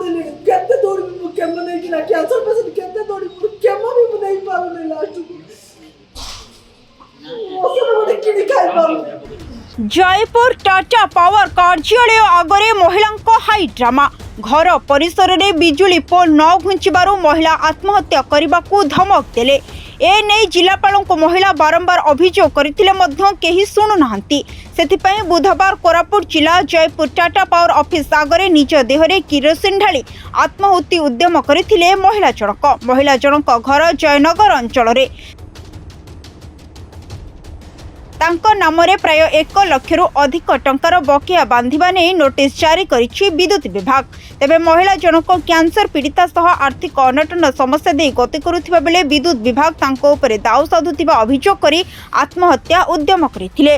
देले केते दौड़ी मु केम नहीं कि ना कैंसर पेशेंट केते दौड़ी मु केम भी मु नहीं पारो नहीं लास्ट को ओसे मने किनी खाइ पारो। जयपुर टाटा पावर कार्यालय आगरे महिला हाई ड्रामा घर परिसर में बिजुली पोल न घुंचबारू महिला आत्महत्या करने को धमक देले। एने जिलापाल को महिला बारंबार अभियोग करथिले मध्य केही शुणुना। से बुधवार कोरापुट जिला जयपुर टाटा पावर ऑफिस आगरे निज देहरे किरोसिन ढाली आत्माहुति उद्यम करथिले महिला जनक घर जयनगर अंचल रे। तांको नामरे प्राय 1 लाख रु अधिक टंकार बकेया बांधिबा नै नोटिस जारी करिछि विद्युत विभाग। तेबे महिला जनक कैंसर पीड़िता सह आर्थिक अनटन समस्या दे गति करुथिबा बेले विद्युत विभाग तांको उपरे दाव साधुथिबा अभियोग करी आत्महत्या उद्यम करिथिले।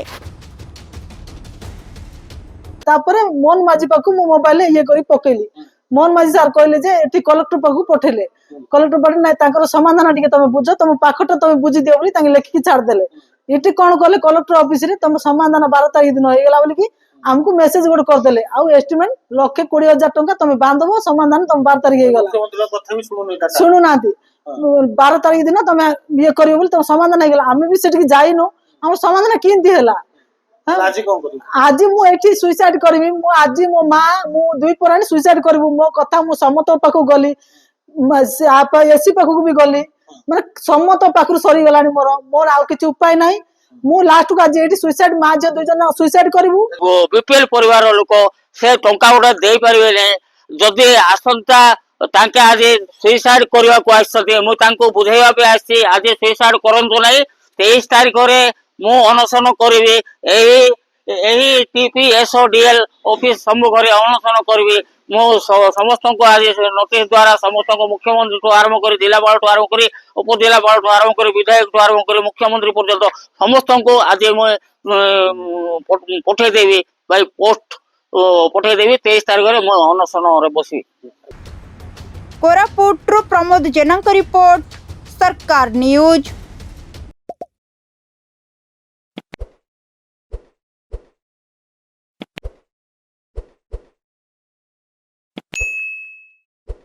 तापरे मोहन माझी पाखु मो मोबाइल ये करी पकेली। मोहन माझी सर कहले जे एठी कलेक्टर पाखु पठेले। कलेक्टर पठे नै तांकर समाधान टिके तमे बुझ तमे पाखटा तमे बुझी दियो बोली तांगे लेखि छाड़ देले। इटी कौन कले कलेक्टर ऑफिस रे तुम समाधान 12 तारीख दिन हो गला बोली कि हमको मेसेज गोड कर देले आउ एस्टिमेट 1,20,000 टंका तुम बांधबो समाधान तुम 12 तारीख हो गला सुनु नाती 12 तारीख दिन तुम ये करियो बोली तुम समाधान हो गला। हमें भी सेठी जाइनो हम समाधान किंती हला। आज मु एठी सुसाइड करबी मु आज मो मां मु दुई पुरानी सुसाइड करबू मो कथा मु समत पाखु गली से आप एसी पाखु भी गली माने समत पाखु सरी गलानी मोर मोर आ किछ उपाय नाही। मु लास्ट को आज एठी सुसाइड मां जे दुई जन सुसाइड करबू वो बीपीएल परिवार लोक से टंका उडा दे परिबे ने जदी आसंता तांके आज सुसाइड करबा को आछते मु तांको बुझाइबा पे आछि आज सुसाइड करंतो नाही 23 तारिख रे मु अनशन करबी एही टीपीएसओडीएल ऑफिस सम्मुख रे अनशन करबी। मु समस्त को आज नोटिस द्वारा समस्त को मुख्यमंत्री तो आरंभ कर जिलापाल तो आरंभ कर उपजिलापाल तो आरंभ कर विधायक तो आरंभ कर मुख्यमंत्री पर्यंत समस्त को आज पठे देवी भाई पोस्ट पठे देवी 23 तारिख रे मु अनशन रे बसी। कोरापुट प्रमोद जेना रिपोर्ट सरकार न्यूज।